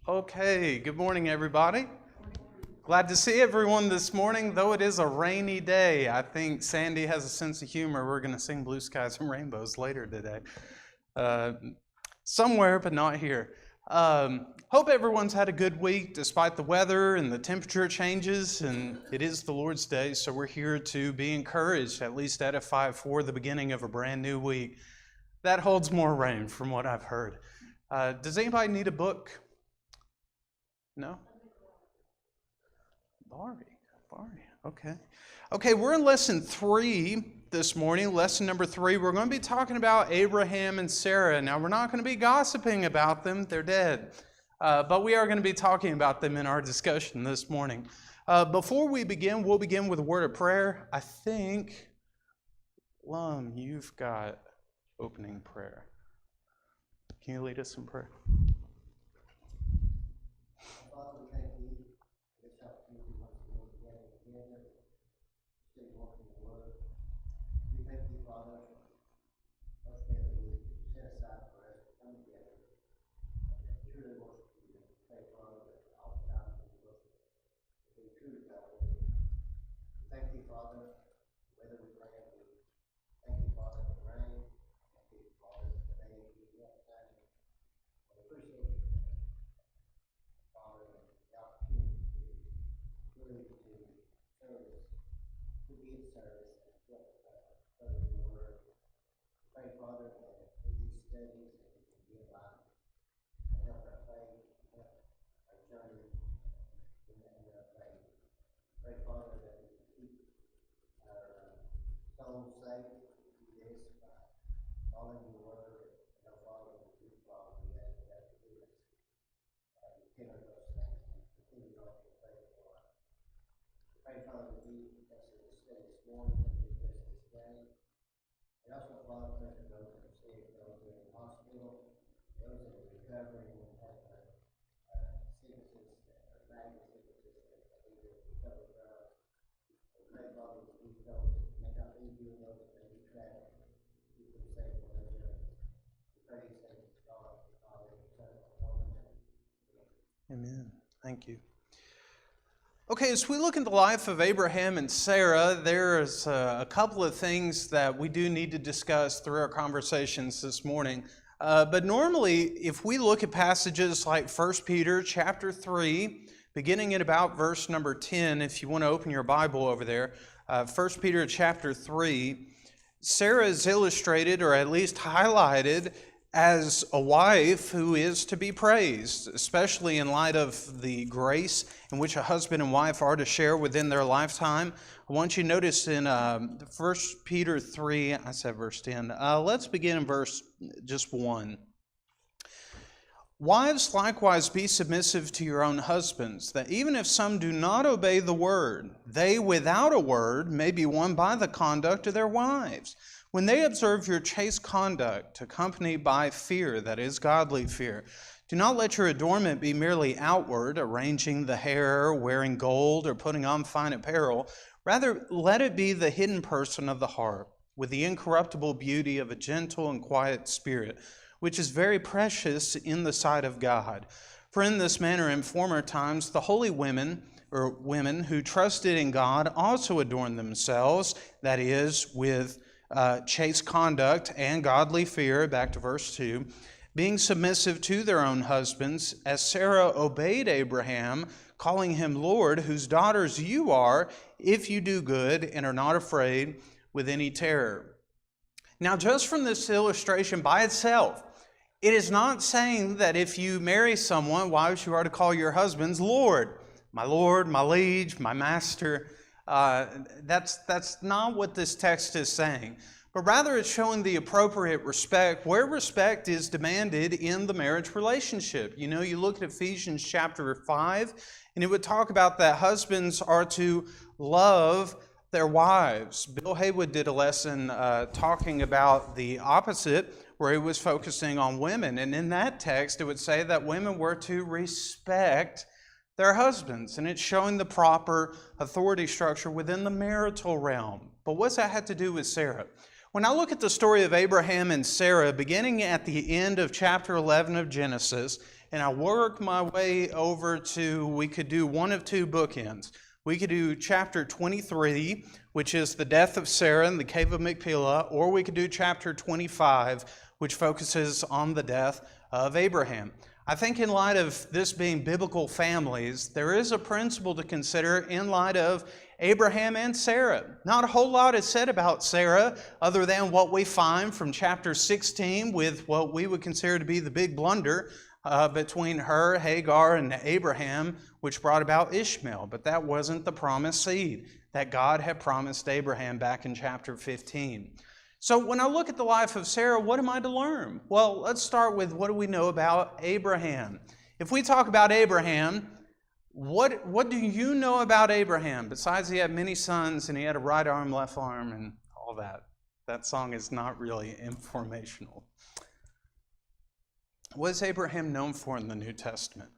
Okay, good morning, everybody. Glad to see everyone this morning, though it is a rainy day. I think Sandy has a sense of humor. We're going to sing Blue Skies and Rainbows later today. Somewhere, but not here. Hope everyone's had a good week despite the weather and the temperature changes, and it is the Lord's Day, so we're here to be encouraged, at least edified for the beginning of a brand new week. That holds more rain from what I've heard. Does anybody need a book? No? Barry. Okay, we're in lesson 3 this morning. Lesson number 3, we're going to be talking about Abraham and Sarah. Now, we're not going to be gossiping about them. They're dead. But we are going to be talking about them in our discussion this morning. Before we begin, we'll begin with a word of prayer. I think, Lum, you've got opening prayer. Can you lead us in prayer? Father, we thank you for this opportunity once again to gather together, stay walking the word. We thank you, Father, once again that you set aside for us to come together and truly worship you. And pray, Father, that all the time we worship to be true to God. Thank you, Father, whether we pray or we thank you, Father, for the rain. Thank you, Father, for the day we get time. We appreciate you. Father, the opportunity to really to service, to be in service, and to further the word. Pray, Father, that through these studies that we can be alive and help our faith, help our journey in our faith. Pray, Father, that we can keep our souls safe through this by following your word and help following the truth, Father. We ask for that forgiveness. Give us those things and continue on to pray for us. Pray, Father, that you bless this day this morning and you bless this day. And also, Father, pray for those that are sick, those that are in the hospital, those that are recovering and have sicknesses, magnet sicknesses that they will recover from. Pray, Father, that you those that may not be you and those that may be traveling, keep them safe on their journeys. We pray these things, God, Father, and Son, and Holy Spirit. Amen. Thank you. Okay, as we look at the life of Abraham and Sarah, there's a couple of things that we do need to discuss through our conversations this morning. But normally, if we look at passages like 1 Peter chapter 3, beginning at about verse number 10, if you want to open your Bible over there, 1 Peter chapter 3, Sarah is illustrated, or at least highlighted, as a wife who is to be praised, especially in light of the grace in which a husband and wife are to share within their lifetime. I want you to notice in 1 Peter 3, I said verse 10. Let's begin in verse just 1. Wives, likewise, be submissive to your own husbands, that even if some do not obey the word, they without a word may be won by the conduct of their wives, when they observe your chaste conduct, accompanied by fear, that is, godly fear. Do not let your adornment be merely outward, arranging the hair, wearing gold, or putting on fine apparel. Rather, let it be the hidden person of the heart, with the incorruptible beauty of a gentle and quiet spirit, which is very precious in the sight of God. For in this manner in former times the holy women who trusted in God also adorned themselves, that is, with chaste conduct and godly fear, back to verse 2, being submissive to their own husbands, as Sarah obeyed Abraham, calling him Lord, whose daughters you are, if you do good and are not afraid with any terror. Now, just from this illustration by itself, it is not saying that if you marry someone, wives, you are to call your husbands Lord, my liege, my master. That's not what this text is saying. But rather it's showing the appropriate respect, where respect is demanded in the marriage relationship. You know, you look at Ephesians chapter 5, and it would talk about that husbands are to love their wives. Bill Haywood did a lesson talking about the opposite, where he was focusing on women. And in that text, it would say that women were to respect their husbands. And it's showing the proper authority structure within the marital realm. But what's that had to do with Sarah? When I look at the story of Abraham and Sarah, beginning at the end of chapter 11 of Genesis, and I work my way over to, we could do one of two bookends. We could do chapter 23, which is the death of Sarah in the cave of Machpelah, or we could do chapter 25, which focuses on the death of Abraham. I think in light of this being biblical families, there is a principle to consider in light of Abraham and Sarah. Not a whole lot is said about Sarah other than what we find from chapter 16 with what we would consider to be the big blunder between her, Hagar, and Abraham, which brought about Ishmael. But that wasn't the promised seed that God had promised Abraham back in chapter 15. So when I look at the life of Sarah, what am I to learn? Well, let's start with what do we know about Abraham? If we talk about Abraham, what do you know about Abraham? Besides he had many sons and he had a right arm, left arm, and all that. That song is not really informational. What is Abraham known for in the New Testament?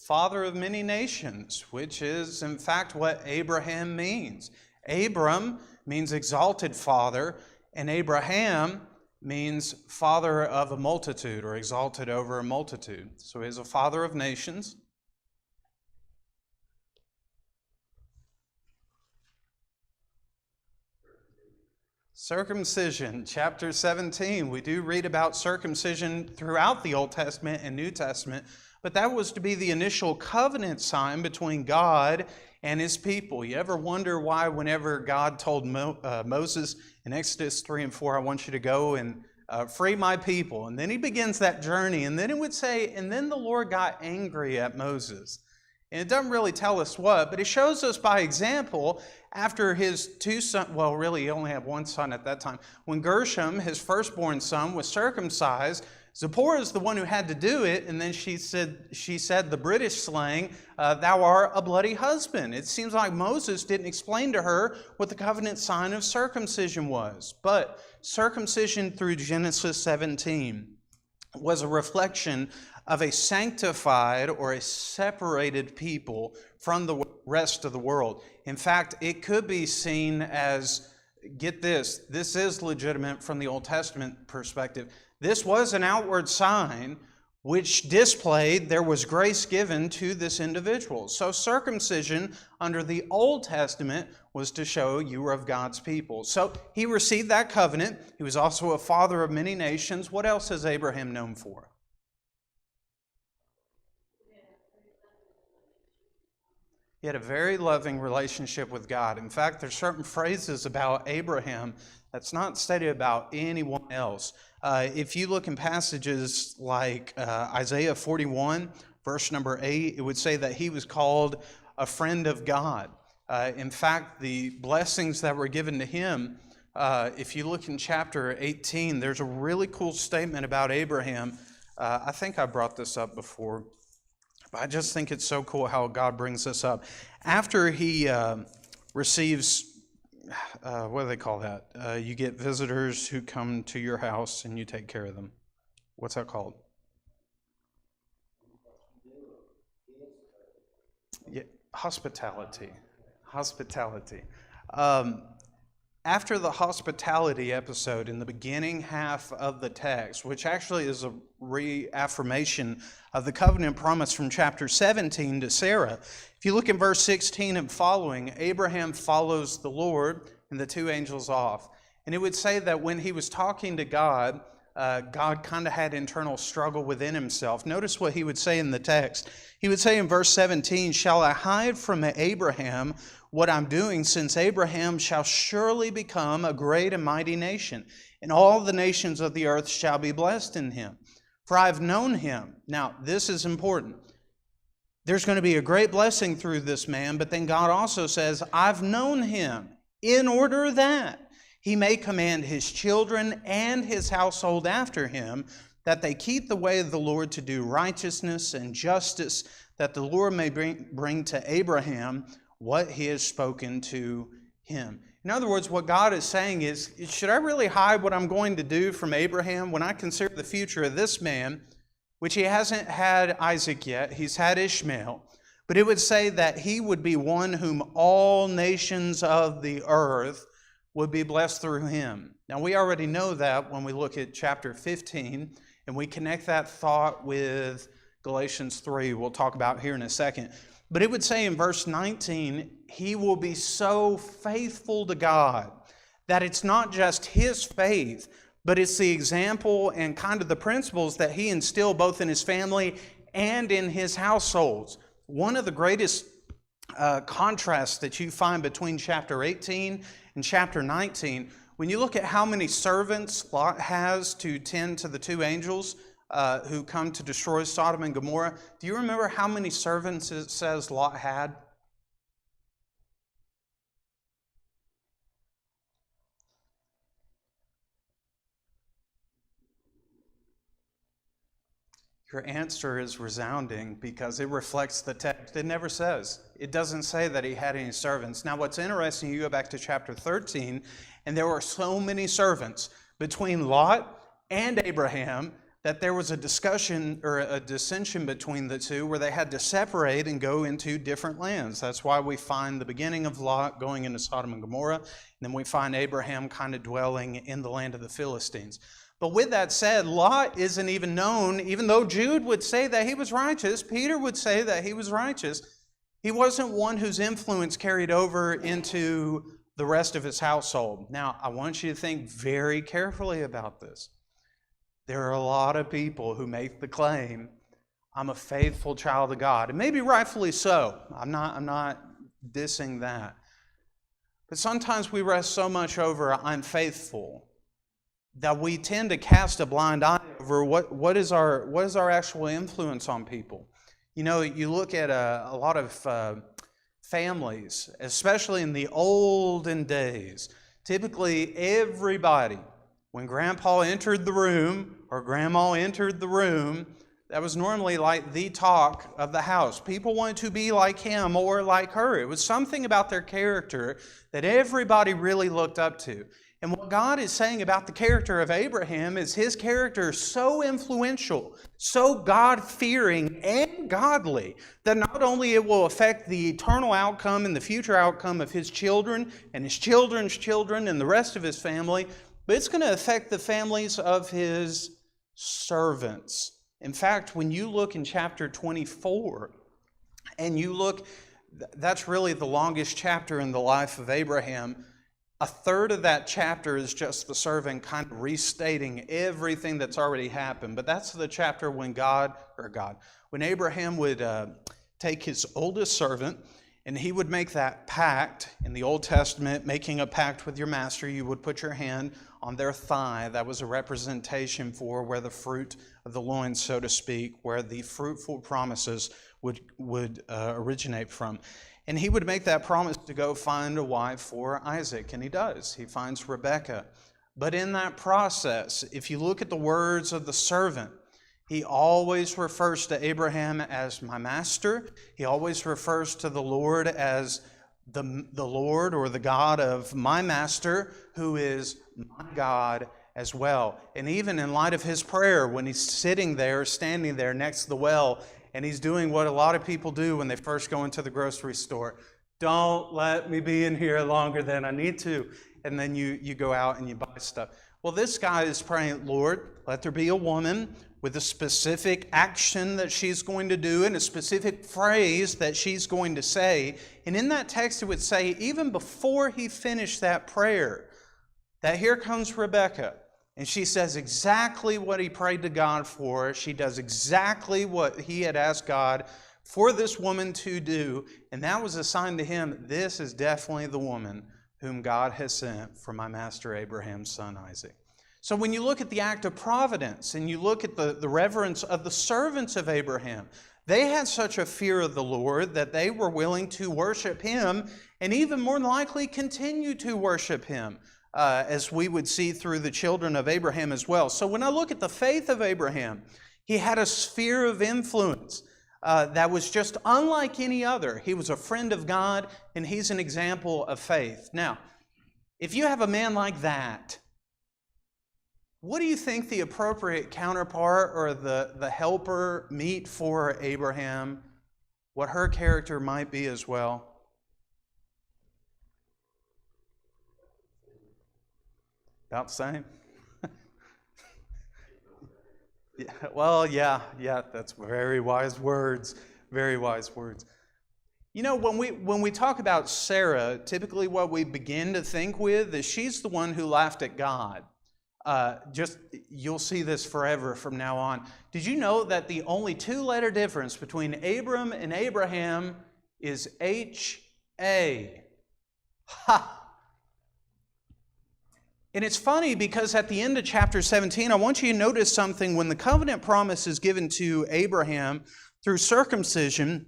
Father of many nations, which is in fact what Abraham means. Abram means exalted father, and Abraham means father of a multitude or exalted over a multitude. So he's a father of nations. Circumcision, chapter 17. We do read about circumcision throughout the Old Testament and New Testament, but that was to be the initial covenant sign between God and his people. You ever wonder why whenever God told Moses in Exodus 3 and 4, I want you to go and free my people. And then he begins that journey. And then it would say, and then the Lord got angry at Moses. And it doesn't really tell us what, but it shows us by example after his two sons, well, really he only had one son at that time. When Gershom, his firstborn son, was circumcised, Zipporah is the one who had to do it, and then she said the British slang, thou art a bloody husband. It seems like Moses didn't explain to her what the covenant sign of circumcision was. But circumcision through Genesis 17 was a reflection of a sanctified or a separated people from the rest of the world. In fact, it could be seen as, get this is legitimate from the Old Testament perspective. This was an outward sign which displayed there was grace given to this individual. So circumcision under the Old Testament was to show you were of God's people. So he received that covenant. He was also a father of many nations. What else is Abraham known for? He had a very loving relationship with God. In fact, there's certain phrases about Abraham that's not stated about anyone else. If you look in passages like Isaiah 41, verse number 8, it would say that he was called a friend of God. In fact, the blessings that were given to him, if you look in chapter 18, there's a really cool statement about Abraham. I think I brought this up before. But I just think it's so cool how God brings this up. After he receives, what do they call that? You get visitors who come to your house and you take care of them. What's that called? Yeah, hospitality. Hospitality. After the hospitality episode in the beginning half of the text, which actually is a reaffirmation of the covenant promise from chapter 17 to Sarah, if you look in verse 16 and following, Abraham follows the Lord and the two angels off. And it would say that when he was talking to God, God kind of had internal struggle within himself. Notice what he would say in the text. He would say in verse 17, "Shall I hide from Abraham what I'm doing, since Abraham shall surely become a great and mighty nation, and all the nations of the earth shall be blessed in him. For I've known him." Now, this is important. There's going to be a great blessing through this man, but then God also says, "I've known him in order that he may command his children and his household after him, that they keep the way of the Lord to do righteousness and justice, that the Lord may bring to Abraham what he has spoken to him. In other words, what God is saying is, should I really hide what I'm going to do from Abraham when I consider the future of this man, which he hasn't had Isaac yet, he's had Ishmael, but it would say that he would be one whom all nations of the earth would be blessed through him. Now, we already know that when we look at chapter 15, and we connect that thought with Galatians 3, we'll talk about here in a second. But it would say in verse 19, he will be so faithful to God that it's not just his faith, but it's the example and kind of the principles that he instilled both in his family and in his households. One of the greatest contrasts that you find between chapter 18 and chapter 19, when you look at how many servants Lot has to tend to the two angels who come to destroy Sodom and Gomorrah, do you remember how many servants it says Lot had? Your answer is resounding because it reflects the text. It never says. It doesn't say that he had any servants. Now, what's interesting, you go back to chapter 13, and there were so many servants between Lot and Abraham that there was a discussion or a dissension between the two where they had to separate and go into different lands. That's why we find the beginning of Lot going into Sodom and Gomorrah, and then we find Abraham kind of dwelling in the land of the Philistines. But with that said, Lot isn't even known, even though Jude would say that he was righteous, Peter would say that he was righteous. He wasn't one whose influence carried over into the rest of his household. Now, I want you to think very carefully about this. There are a lot of people who make the claim, I'm a faithful child of God, and maybe rightfully so. I'm not dissing that. But sometimes we rest so much over I'm faithful that we tend to cast a blind eye over what is our actual influence on people. You know, you look at a lot of families, especially in the olden days, typically everybody, when Grandpa entered the room or Grandma entered the room, that was normally like the talk of the house. People wanted to be like him or like her. It was something about their character that everybody really looked up to. And what God is saying about the character of Abraham is his character is so influential, so God-fearing and godly, that not only it will affect the eternal outcome and the future outcome of his children and his children's children and the rest of his family, but it's going to affect the families of his servants. In fact, when you look in chapter 24, and you look, that's really the longest chapter in the life of Abraham. A third of that chapter is just the servant kind of restating everything that's already happened. But that's the chapter when when Abraham would take his oldest servant, and he would make that pact. In the Old Testament, making a pact with your master, you would put your hand on their thigh. That was a representation for where the fruit of the loins, so to speak, where the fruitful promises would originate from. And he would make that promise to go find a wife for Isaac, and he does. He finds Rebekah. But in that process, if you look at the words of the servant, he always refers to Abraham as my master. He always refers to the Lord as the Lord or the God of my master, who is my God as well. And even in light of his prayer, when he's standing there next to the well, and he's doing what a lot of people do when they first go into the grocery store. Don't let me be in here longer than I need to. And then you go out and you buy stuff. Well, this guy is praying, Lord, let there be a woman with a specific action that she's going to do and a specific phrase that she's going to say. And in that text, it would say, even before he finished that prayer, that here comes Rebekah. And she says exactly what he prayed to God for. She does exactly what he had asked God for this woman to do. And that was a sign to him, this is definitely the woman whom God has sent for my master Abraham's son Isaac. So when you look at the act of providence and you look at the reverence of the servants of Abraham, they had such a fear of the Lord that they were willing to worship him and even more than likely continue to worship him. As we would see through the children of Abraham as well. So when I look at the faith of Abraham, he had a sphere of influence. that was just unlike any other. He was a friend of God, and he's an example of faith. Now, if you have a man like that, what do you think the appropriate counterpart or the helper meet for Abraham, what her character might be as well? About the same? Yeah, that's very wise words. Very wise words. You know, when we talk about Sarah, typically what we begin to think with is she's the one who laughed at God. You'll see this forever from now on. Did you know that the only two-letter difference between Abram and Abraham is H-A? Ha! And it's funny because at the end of chapter 17, I want you to notice something. When the covenant promise is given to Abraham through circumcision,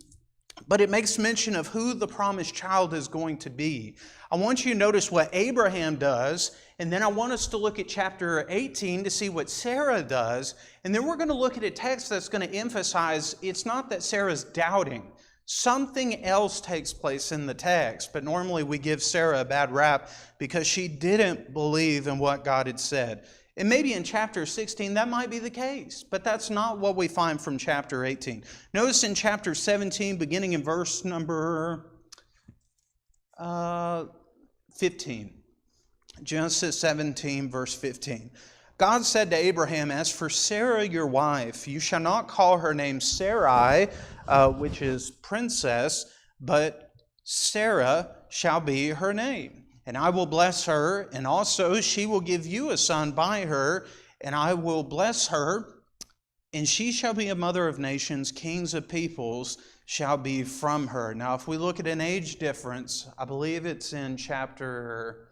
but it makes mention of who the promised child is going to be. I want you to notice what Abraham does, and then I want us to look at chapter 18 to see what Sarah does, and then we're going to look at a text that's going to emphasize it's not that Sarah's doubting. Something else takes place in the text, but normally we give Sarah a bad rap because she didn't believe in what God had said. And maybe in chapter 16 that might be the case, but that's not what we find from chapter 18. Notice in chapter 17, beginning in verse number 15. Genesis 17, verse 15. God said to Abraham, "As for Sarah your wife, you shall not call her name Sarai, which is princess, but Sarah shall be her name. And I will bless her, and also she will give you a son by her, and I will bless her, and she shall be a mother of nations, kings of peoples shall be from her." Now, if we look at an age difference, I believe it's in chapter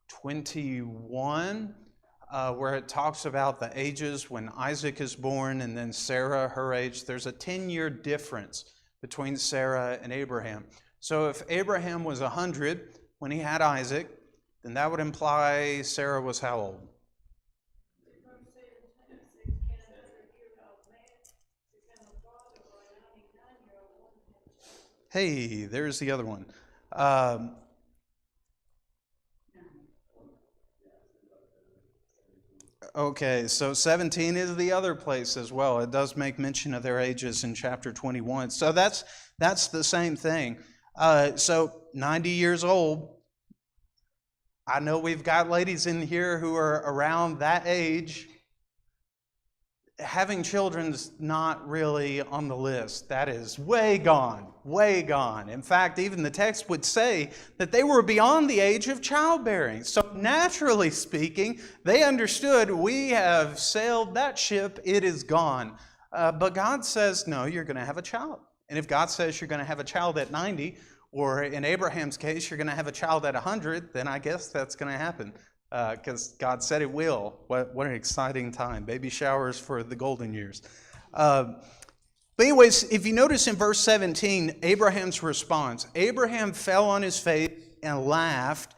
21, where it talks about the ages when Isaac is born and then Sarah, her age. There's a 10-year difference between Sarah and Abraham. So if Abraham was 100 when he had Isaac, then that would imply Sarah was how old? Hey, there's the other one. Okay, so 17 is the other place as well. It does make mention of their ages in chapter 21. So that's the same thing. So 90 years old. I know we've got ladies in here who are around that age. Having children's not really on the list. That is way gone, way gone. In fact, even the text would say that they were beyond the age of childbearing. So naturally speaking, they understood we have sailed that ship, it is gone. But God says, no, you're going to have a child. And if God says you're going to have a child at 90, or in Abraham's case, you're going to have a child at 100, then I guess that's going to happen. Because God said it will. What an exciting time. Baby showers for the golden years. But anyways, if you notice in verse 17, Abraham's response. Abraham fell on his face and laughed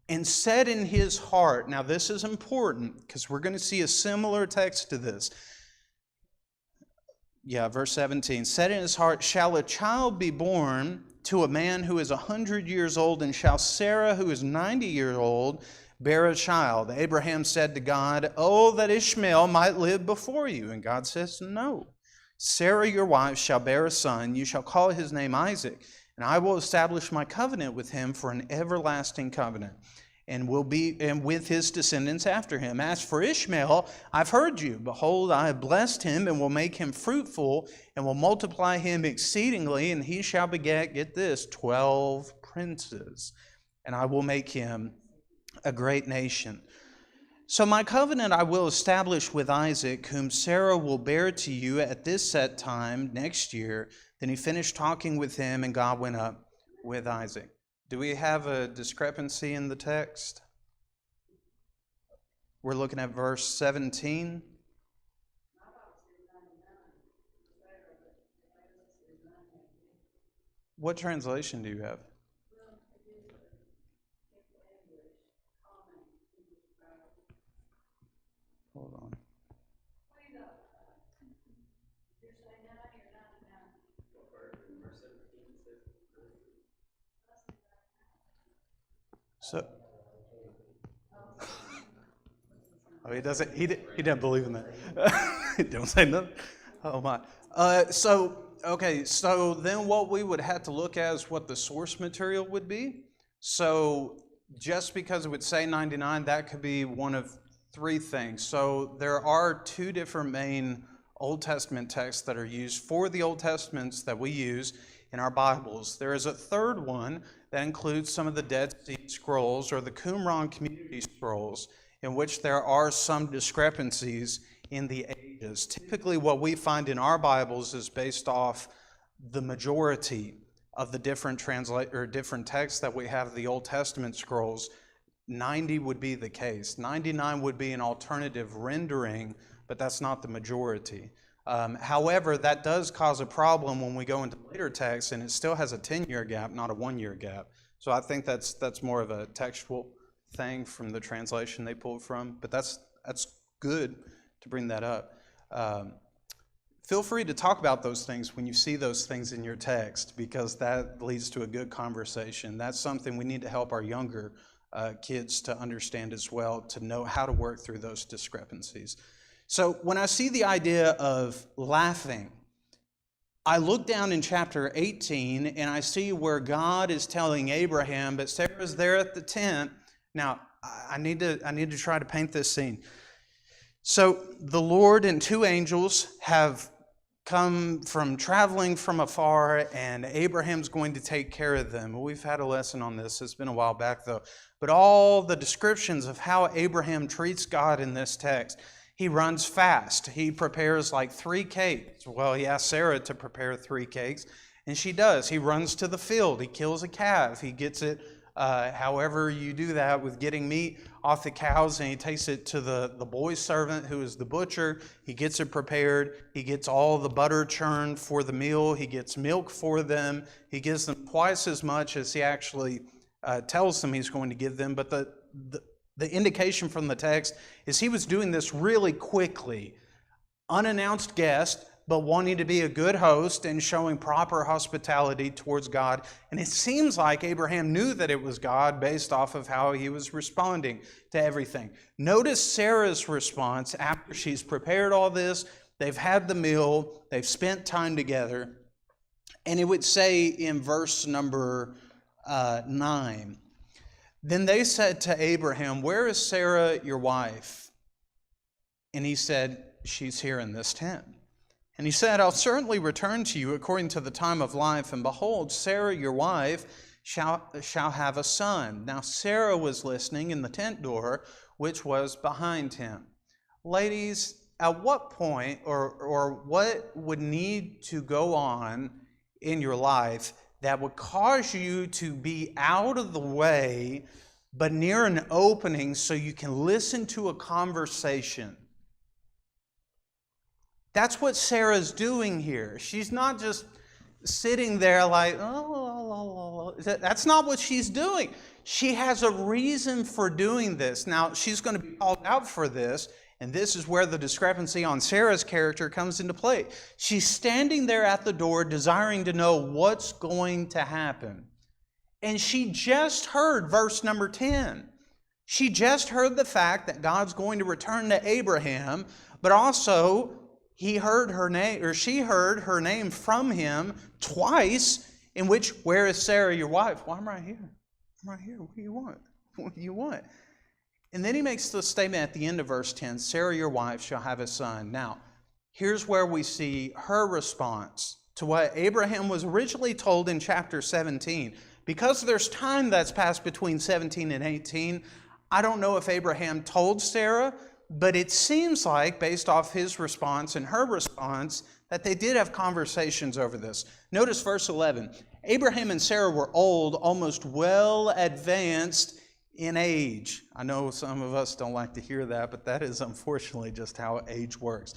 and said in his heart. Now this is important because we're going to see a similar text to this. Yeah, verse 17. Said in his heart, "Shall a child be born to a man who is 100 years old, and shall Sarah, who is 90 years old, bear a child?" Abraham said to God, "Oh, that Ishmael might live before you." And God says, "No. Sarah your wife shall bear a son. You shall call his name Isaac, and I will establish my covenant with him for an everlasting covenant, and with his descendants after him. As for Ishmael, I've heard you. Behold, I have blessed him, and will make him fruitful, and will multiply him exceedingly, and he shall beget," get this, 12 princes, "and I will make him a great nation. So my covenant I will establish with Isaac, whom Sarah will bear to you at this set time next year." Then he finished talking with him, and God went up with Isaac. Do we have a discrepancy in the text? We're looking at verse 17. What translation do you have? Hold on. So, oh, he doesn't. He doesn't believe in that. Don't say nothing. Oh my. Okay. So then, what we would have to look at is what the source material would be. So just because it would say 99, that could be one of three things. So there are two different main Old Testament texts that are used for the Old Testaments that we use in our Bibles. There is a third one that includes some of the Dead Sea Scrolls or the Qumran Community Scrolls, in which there are some discrepancies in the ages. Typically, what we find in our Bibles is based off the majority of the different different texts that we have, the Old Testament scrolls. 90 would be the case. 99 would be an alternative rendering, but that's not the majority. However, that does cause a problem when we go into later texts, and it still has a 10-year gap, not a 1-year gap. So I think that's more of a textual thing from the translation they pulled from, but that's good to bring that up. Feel free to talk about those things when you see those things in your text, because that leads to a good conversation. That's something we need to help our younger kids to understand as well, to know how to work through those discrepancies. So when I see the idea of laughing, I look down in chapter 18 and I see where God is telling Abraham, but Sarah's there at the tent. Now, I need to try to paint this scene. So the Lord and two angels have come from traveling from afar, and Abraham's going to take care of them. We've had a lesson on this. It's been a while back, though. But all the descriptions of how Abraham treats God in this text: he runs fast. He prepares like 3 cakes. Well, he asks Sarah to prepare 3 cakes, and she does. He runs to the field. He kills a calf. He gets it, however you do that with getting meat off the cows, and he takes it to the boy servant who is the butcher. He gets it prepared. He gets all the butter churned for the meal. He gets milk for them. He gives them twice as much as he actually tells them he's going to give them. But the indication from the text is he was doing this really quickly. Unannounced guest, but wanting to be a good host and showing proper hospitality towards God. And it seems like Abraham knew that it was God based off of how he was responding to everything. Notice Sarah's response after she's prepared all this. They've had the meal. They've spent time together. And it would say in verse number 9, "Then they said to Abraham, 'Where is Sarah, your wife?' And he said, 'She's here in this tent.' And he said, 'I'll certainly return to you according to the time of life, and behold, Sarah, your wife, shall have a son.' Now Sarah was listening in the tent door, which was behind him." Ladies, at what point or what would need to go on in your life that would cause you to be out of the way but near an opening so you can listen to a conversation? That's what Sarah's doing here. She's not just sitting there like, oh. That's not what she's doing. She has a reason for doing this. Now, she's going to be called out for this, and this is where the discrepancy on Sarah's character comes into play. She's standing there at the door desiring to know what's going to happen. And she just heard verse number 10. She just heard the fact that God's going to return to Abraham, but also he heard her name, or she heard her name from him twice, in which, "Where is Sarah, your wife?" "Well, I'm right here. I'm right here. What do you want? What do you want?" And then he makes the statement at the end of verse 10, "Sarah, your wife, shall have a son." Now, here's where we see her response to what Abraham was originally told in chapter 17. Because there's time that's passed between 17 and 18, I don't know if Abraham told Sarah, but it seems like, based off his response and her response, that they did have conversations over this. Notice verse 11. "Abraham and Sarah were old, almost well advanced in age." I know some of us don't like to hear that, but that is unfortunately just how age works.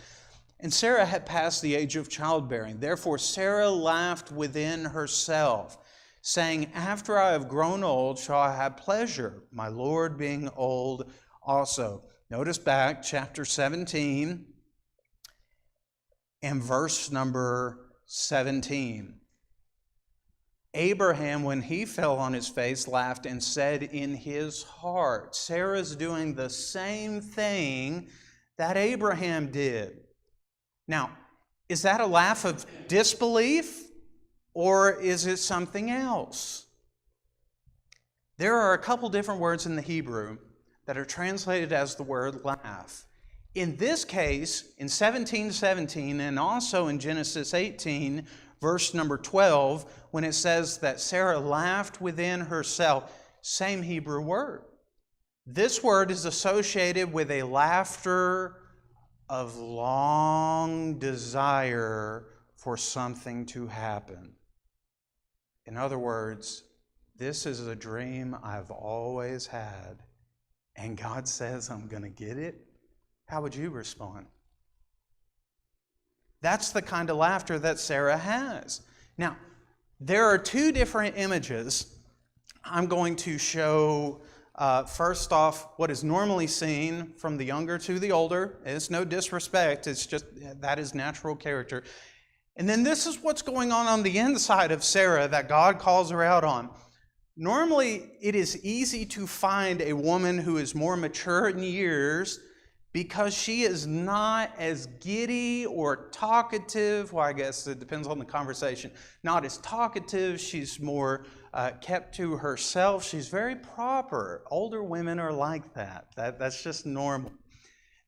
"And Sarah had passed the age of childbearing. Therefore Sarah laughed within herself, saying, 'After I have grown old, shall I have pleasure, my Lord being old also.'" Notice back, chapter 17 and verse number 17. Abraham, when he fell on his face, laughed and said in his heart. Sarah's doing the same thing that Abraham did. Now, is that a laugh of disbelief, or is it something else? There are a couple different words in the Hebrew that are translated as the word laugh. In this case, in 17:17, and also in Genesis 18, verse number 12, when it says that Sarah laughed within herself, same Hebrew word. This word is associated with a laughter of long desire for something to happen. In other words, this is a dream I've always had, and God says I'm going to get it. How would you respond? That's the kind of laughter that Sarah has. Now, there are two different images I'm going to show. First off, what is normally seen from the younger to the older. It's no disrespect. It's just that is natural character. And then this is what's going on the inside of Sarah that God calls her out on. Normally, it is easy to find a woman who is more mature in years because she is not as giddy or talkative. Well, I guess it depends on the conversation. Not as talkative. She's more kept to herself. She's very proper. Older women are like that. That's just normal.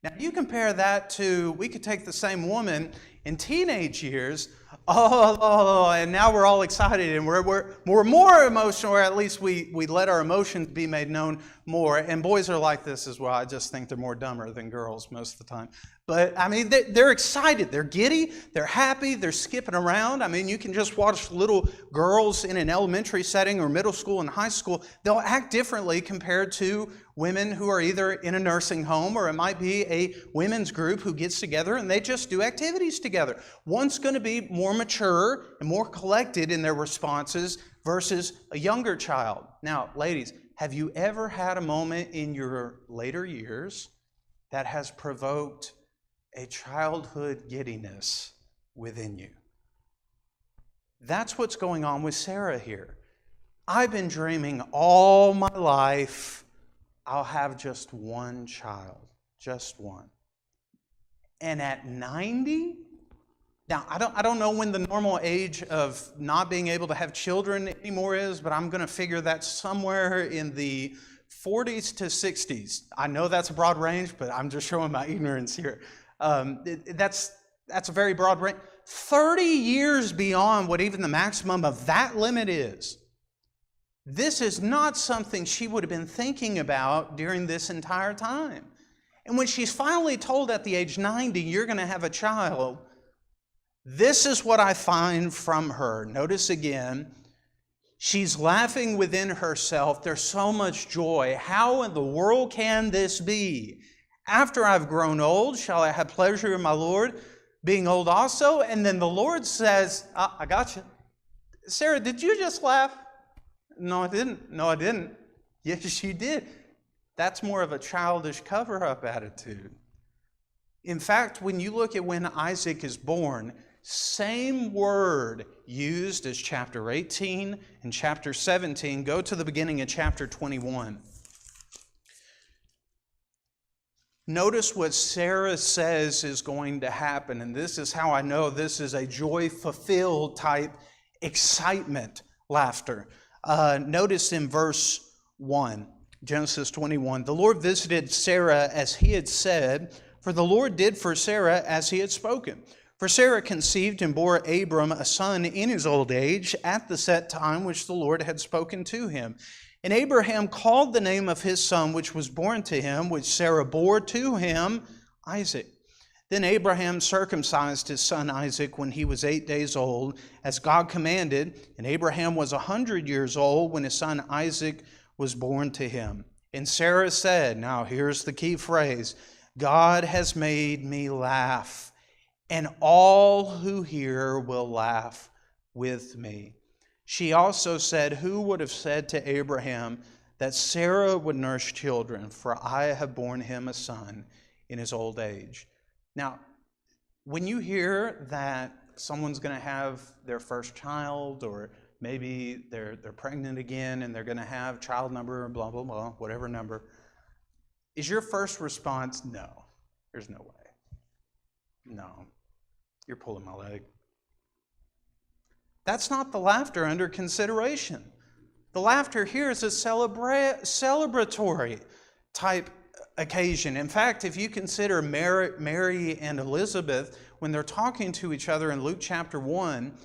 Now, you compare that to, we could take the same woman in teenage years, and now we're all excited and we're more emotional, or at least we let our emotions be made known more. And boys are like this as well. I just think they're more dumber than girls most of the time. But, I mean, they're excited. They're giddy. They're happy. They're skipping around. I mean, you can just watch little girls in an elementary setting or middle school and high school. They'll act differently compared to women who are either in a nursing home, or it might be a women's group who gets together and they just do activities together. One's going to be more mature and more collected in their responses versus a younger child. Now, ladies, have you ever had a moment in your later years that has provoked a childhood giddiness within you? That's what's going on with Sarah here. I've been dreaming all my life I'll have just one child, just one. And at 90, now I don't know when the normal age of not being able to have children anymore is, but I'm going to figure that's somewhere in the 40s to 60s. I know that's a broad range, but I'm just showing my ignorance here. That's a very broad range. 30 years beyond what even the maximum of that limit is. This is not something she would have been thinking about during this entire time. And when she's finally told at the age 90, you're going to have a child, this is what I find from her. Notice again, she's laughing within herself. There's so much joy. How in the world can this be? After I've grown old, shall I have pleasure in my Lord, being old also? And then the Lord says, I got you. Sarah, did you just laugh? No, I didn't. No, I didn't. Yes, she did. That's more of a childish cover-up attitude. In fact, when you look at when Isaac is born, same word used as chapter 18 and chapter 17. Go to the beginning of chapter 21. Notice what Sarah says is going to happen, and this is how I know this is a joy-fulfilled type excitement laughter. Notice in verse 1, Genesis 21, the Lord visited Sarah as he had said, for the Lord did for Sarah as he had spoken. For Sarah conceived and bore Abram a son in his old age at the set time which the Lord had spoken to him. And Abraham called the name of his son which was born to him, which Sarah bore to him, Isaac. Then Abraham circumcised his son Isaac when he was 8 days old, as God commanded, and Abraham was 100 years old when his son Isaac was born to him. And Sarah said, now here's the key phrase, God has made me laugh, and all who hear will laugh with me. She also said, who would have said to Abraham that Sarah would nurse children, for I have borne him a son in his old age. Now, when you hear that someone's going to have their first child or maybe they're pregnant again and they're going to have child number, blah, blah, blah, whatever number. Is your first response, no, there's no way. No, you're pulling my leg. That's not the laughter under consideration. The laughter here is a celebratory type occasion. In fact, if you consider Mary and Elizabeth, when they're talking to each other in Luke chapter 1,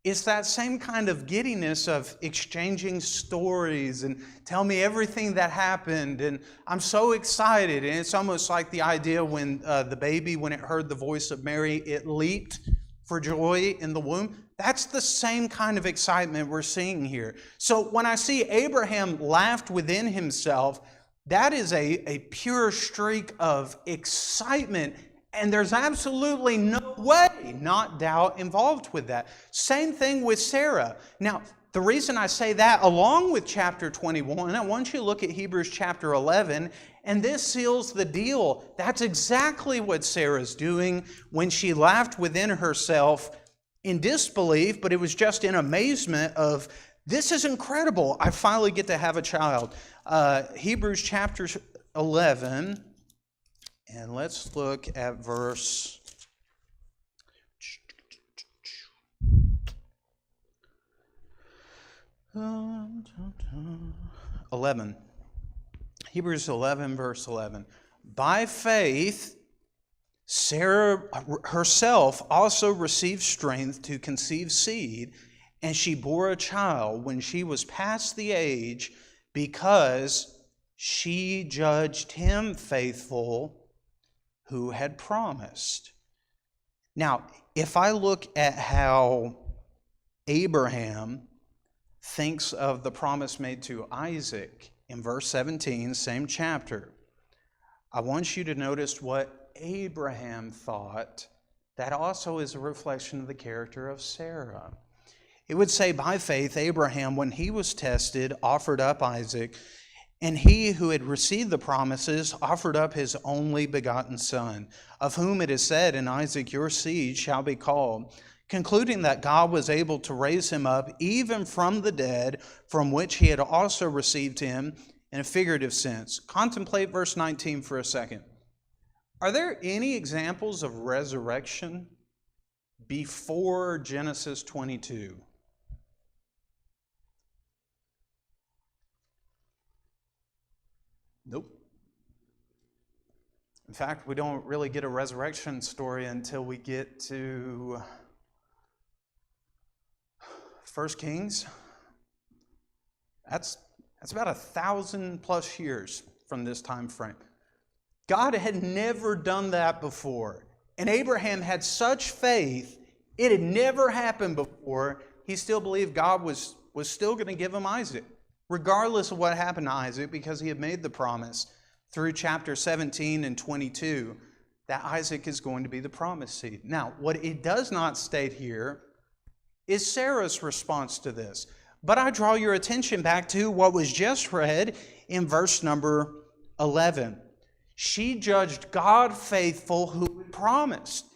it's that same kind of giddiness of exchanging stories and tell me everything that happened, and I'm so excited. And it's almost like the idea when the baby, when it heard the voice of Mary, it leaped for joy in the womb. That's the same kind of excitement we're seeing here. So when I see Abraham laughed within himself, that is a pure streak of excitement. And there's absolutely no way, not doubt, involved with that. Same thing with Sarah. Now, the reason I say that, along with chapter 21, I want you to look at Hebrews chapter 11, and this seals the deal. That's exactly what Sarah's doing when she laughed within herself in disbelief, but it was just in amazement of, this is incredible. I finally get to have a child. Hebrews chapter 11... And let's look at verse 11. Hebrews 11, verse 11. By faith, Sarah herself also received strength to conceive seed, and she bore a child when she was past the age, because she judged him faithful who had promised. Now, if I look at how Abraham thinks of the promise made to Isaac in verse 17, same chapter, I want you to notice what Abraham thought. That also is a reflection of the character of Sarah. It would say, by faith, Abraham, when he was tested, offered up Isaac, and he who had received the promises offered up his only begotten son, of whom it is said, in Isaac your seed shall be called, concluding that God was able to raise him up even from the dead, from which he had also received him in a figurative sense. Contemplate verse 19 for a second. Are there any examples of resurrection before Genesis 22? Nope. In fact, we don't really get a resurrection story until we get to 1 Kings. That's about 1,000+ years from this time frame. God had never done that before. And Abraham had such faith, it had never happened before. He still believed God was still going to give him Isaac, regardless of what happened to Isaac, because he had made the promise through chapter 17 and 22 that Isaac is going to be the promised seed. Now, what it does not state here is Sarah's response to this. But I draw your attention back to what was just read in verse number 11. She judged God faithful who had promised.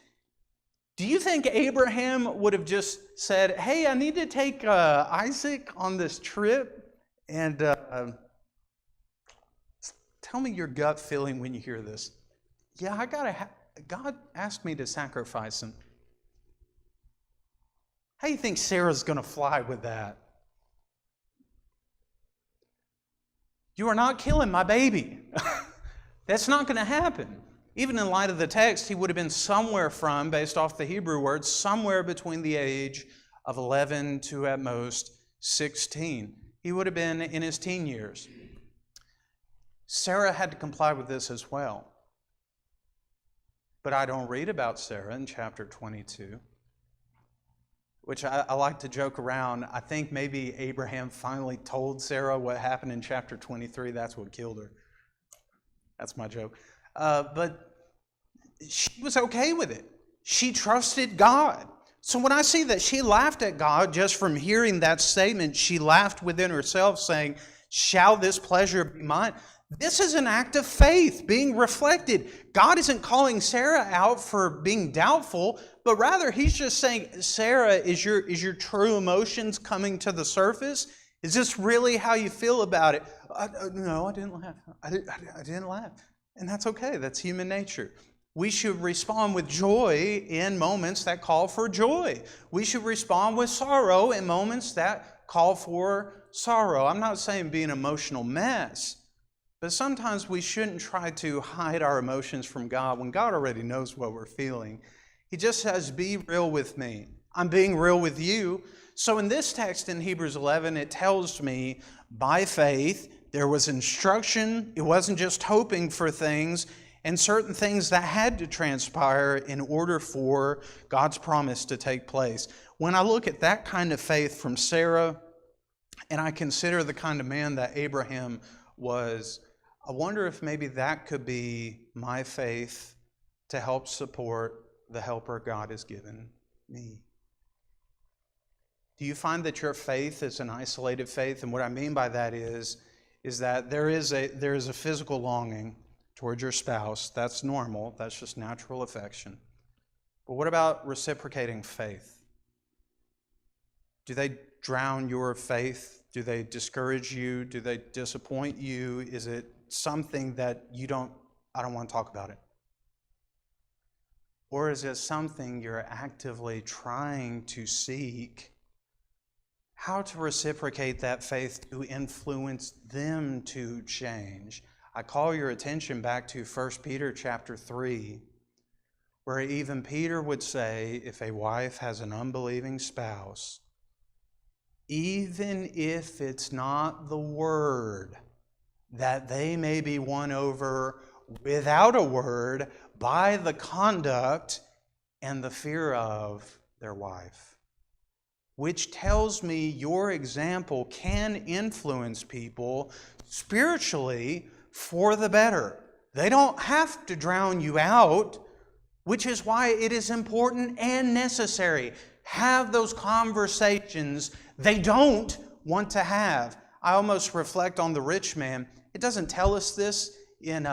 Do you think Abraham would have just said, hey, I need to take Isaac on this trip, and tell me your gut feeling when you hear this? Yeah, God asked me to sacrifice him. How do you think Sarah's going to fly with that? You are not killing my baby. That's not going to happen. Even in light of the text, he would have been somewhere from, based off the Hebrew words, somewhere between the age of 11 to at most 16. He would have been in his teen years. Sarah had to comply with this as well. But I don't read about Sarah in chapter 22, which I like to joke around. I think maybe Abraham finally told Sarah what happened in chapter 23. That's what killed her. That's my joke. But she was okay with it. She trusted God. So when I see that she laughed at God just from hearing that statement, she laughed within herself saying, shall this pleasure be mine? This is an act of faith being reflected. God isn't calling Sarah out for being doubtful, but rather he's just saying, Sarah, is your true emotions coming to the surface? Is this really how you feel about it? No, I didn't laugh. I didn't laugh. And that's okay. That's human nature. We should respond with joy in moments that call for joy. We should respond with sorrow in moments that call for sorrow. I'm not saying be an emotional mess, but sometimes we shouldn't try to hide our emotions from God when God already knows what we're feeling. He just says, be real with me. I'm being real with you. So in this text in Hebrews 11, it tells me by faith there was instruction. It wasn't just hoping for things and certain things that had to transpire in order for God's promise to take place. When I look at that kind of faith from Sarah, and I consider the kind of man that Abraham was, I wonder if maybe that could be my faith to help support the helper God has given me. Do you find that your faith is an isolated faith? And what I mean by that is that there is a physical longing towards your spouse. That's normal. That's just natural affection. But what about reciprocating faith? Do they drown your faith? Do they discourage you? Do they disappoint you? Is it something that I don't want to talk about it? Or is it something you're actively trying to seek how to reciprocate that faith to influence them to change? I call your attention back to 1 Peter chapter 3, where even Peter would say, if a wife has an unbelieving spouse, even if it's not the word, that they may be won over without a word by the conduct and the fear of their wife. Which tells me your example can influence people spiritually for the better. They don't have to drown you out, which is why it is important and necessary. Have those conversations they don't want to have. I almost reflect on the rich man. It doesn't tell us this in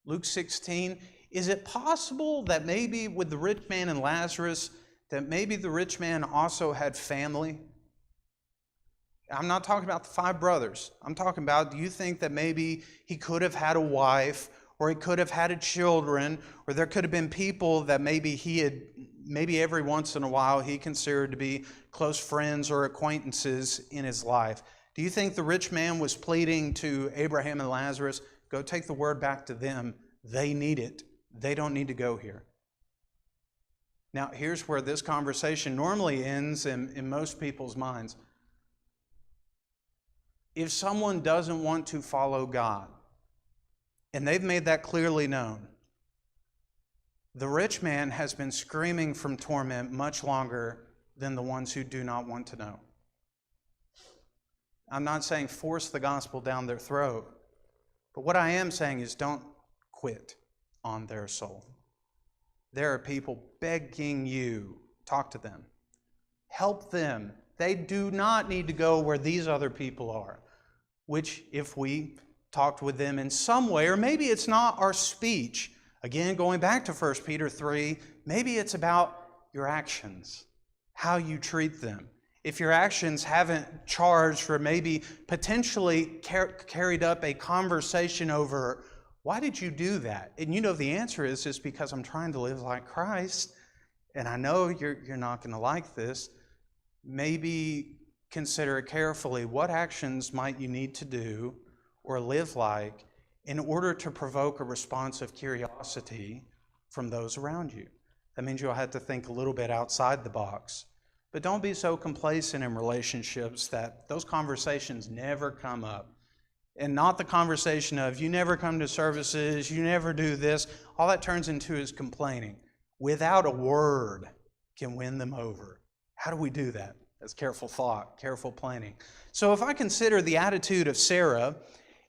Luke 16. Is it possible that maybe with the rich man and Lazarus, that maybe the rich man also had family? I'm not talking about the 5 brothers. I'm talking about, do you think that maybe he could have had a wife, or he could have had children, or there could have been people that maybe every once in a while he considered to be close friends or acquaintances in his life? Do you think the rich man was pleading to Abraham and Lazarus, go take the word back to them. They need it. They don't need to go here. Now, here's where this conversation normally ends in most people's minds. If someone doesn't want to follow God, and they've made that clearly known, the rich man has been screaming from torment much longer than the ones who do not want to know. I'm not saying force the gospel down their throat, but what I am saying is don't quit on their soul. There are people begging you, talk to them. Help them. They do not need to go where these other people are, which if we talked with them in some way, or maybe it's not our speech. Again, going back to 1 Peter 3, maybe it's about your actions, how you treat them. If your actions haven't charged or maybe potentially carried up a conversation over, why did you do that? And you know the answer is just because I'm trying to live like Christ, and I know you're not going to like this. Maybe consider carefully what actions might you need to do or live like in order to provoke a response of curiosity from those around you. That means you'll have to think a little bit outside the box. But don't be so complacent in relationships that those conversations never come up. And not the conversation of, you never come to services, you never do this. All that turns into is complaining. Without a word can win them over. How do we do that? That's careful thought, careful planning. So if I consider the attitude of Sarah,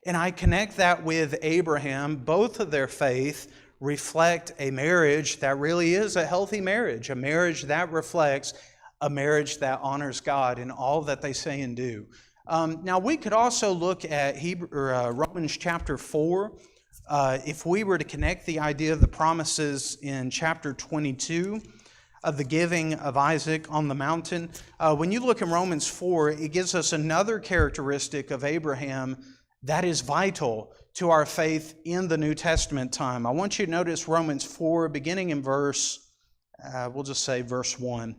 and I connect that with Abraham, both of their faith reflect a marriage that really is a healthy marriage, a marriage that reflects a marriage that honors God in all that they say and do, Now, we could also look at Romans chapter 4. If we were to connect the idea of the promises in chapter 22 of the giving of Isaac on the mountain, when you look in Romans 4, it gives us another characteristic of Abraham that is vital to our faith in the New Testament time. I want you to notice Romans 4, beginning in verse 1.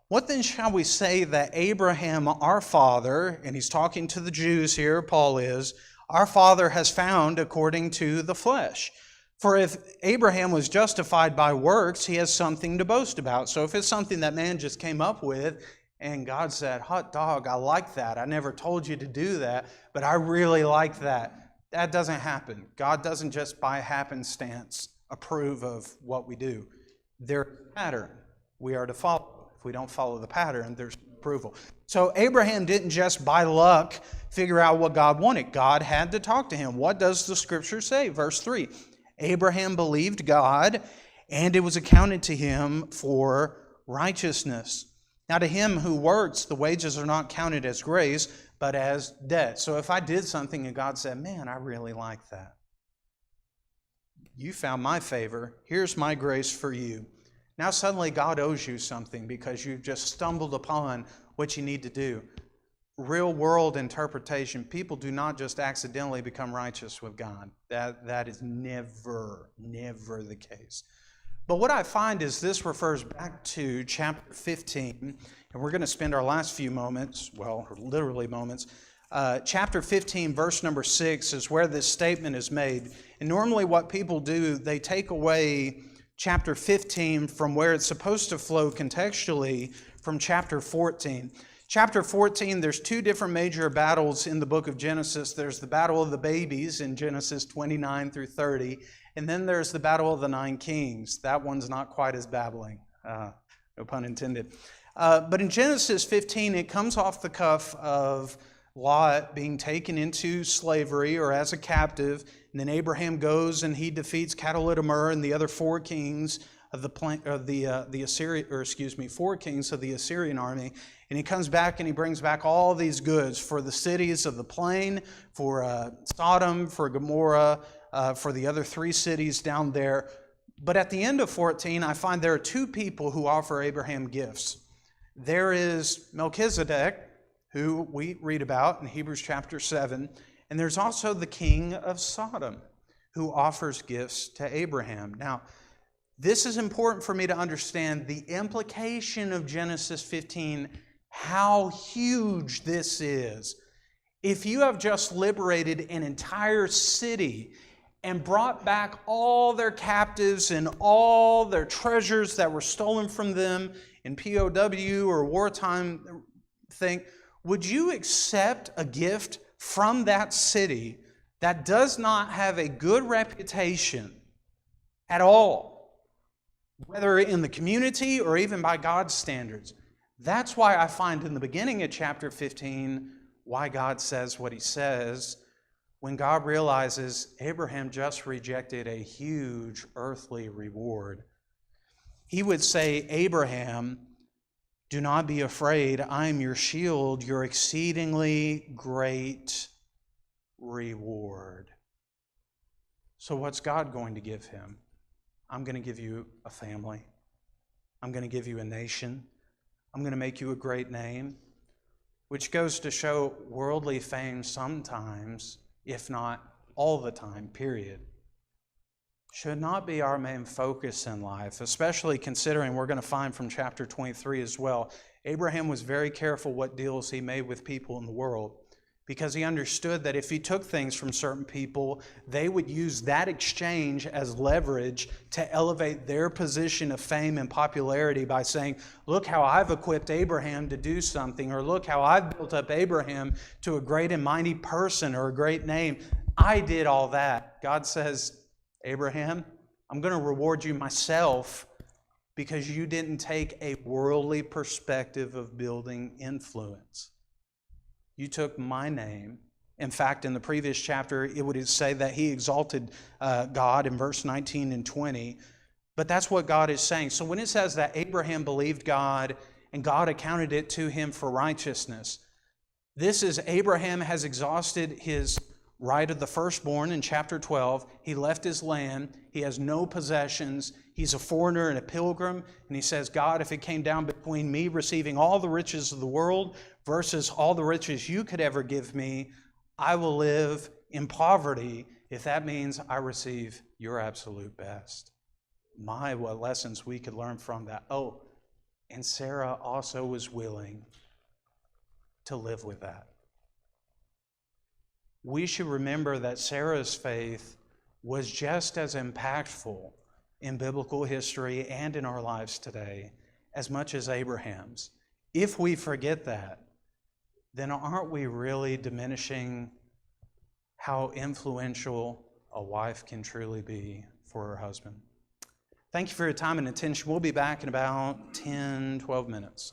What then shall we say that Abraham, our father, and he's talking to the Jews here, Paul is, our father has found according to the flesh? For if Abraham was justified by works, he has something to boast about. So if it's something that man just came up with, and God said, hot dog, I like that. I never told you to do that, but I really like that. That doesn't happen. God doesn't just by happenstance approve of what we do. There's a pattern we are to follow. If we don't follow the pattern, there's approval. So Abraham didn't just by luck figure out what God wanted. God had to talk to him. What does the Scripture say? Verse 3, Abraham believed God, and it was accounted to him for righteousness. Now to him who works, the wages are not counted as grace, but as debt. So if I did something and God said, man, I really like that. You found my favor. Here's my grace for you. Now suddenly God owes you something because you've just stumbled upon what you need to do. Real world interpretation, people do not just accidentally become righteous with God. That is never the case. But what I find is this refers back to chapter 15, and we're going to spend our last few moments, well, literally moments. Chapter 15, verse number 6 is where this statement is made. And normally what people do, they take away chapter 15 from where it's supposed to flow contextually from chapter 14. Chapter 14, there's two different major battles in the book of Genesis. There's the battle of the babies in Genesis 29 through 30, and then there's the battle of the 9 kings. That one's not quite as babbling, no pun intended. But in Genesis 15, it comes off the cuff of Lot being taken into slavery or as a captive, and then Abraham goes and he defeats Chedorlaomer and the other 4 kings of four kings of the Assyrian army, and he comes back and he brings back all these goods for the cities of the plain, for Sodom, for Gomorrah, for the other 3 cities down there. But at the end of 14, I find there are 2 people who offer Abraham gifts. There is Melchizedek, who we read about in Hebrews chapter 7, and there's also the king of Sodom, who offers gifts to Abraham. Now, this is important for me to understand the implication of Genesis 15, how huge this is. If you have just liberated an entire city and brought back all their captives and all their treasures that were stolen from them in POW or wartime thing, would you accept a gift from that city that does not have a good reputation at all, whether in the community or even by God's standards? That's why I find in the beginning of chapter 15 why God says what he says when God realizes Abraham just rejected a huge earthly reward. He would say, Abraham, do not be afraid. I am your shield, your exceedingly great reward. So what's God going to give him? I'm going to give you a family. I'm going to give you a nation. I'm going to make you a great name, which goes to show worldly fame sometimes, if not all the time, period, should not be our main focus in life, especially considering we're going to find from chapter 23 as well. Abraham was very careful what deals he made with people in the world, because he understood that if he took things from certain people, they would use that exchange as leverage to elevate their position of fame and popularity by saying, look how I've equipped Abraham to do something, or look how I've built up Abraham to a great and mighty person or a great name. I did all that. God says, Abraham, I'm going to reward you myself because you didn't take a worldly perspective of building influence. You took my name. In fact, in the previous chapter, it would say that he exalted God in verse 19 and 20. But that's what God is saying. So when it says that Abraham believed God and God accounted it to him for righteousness, This is Abraham has exhausted his right of the firstborn in chapter 12. He left his land. He has no possessions. He's a foreigner and a pilgrim. And he says, God, if it came down between me receiving all the riches of the world versus all the riches you could ever give me, I will live in poverty if that means I receive your absolute best. My, what lessons we could learn from that. Oh, and Sarah also was willing to live with that. We should remember that Sarah's faith was just as impactful in biblical history and in our lives today as much as Abraham's. If we forget that, then aren't we really diminishing how influential a wife can truly be for her husband? Thank you for your time and attention. We'll be back in about 10, 12 minutes.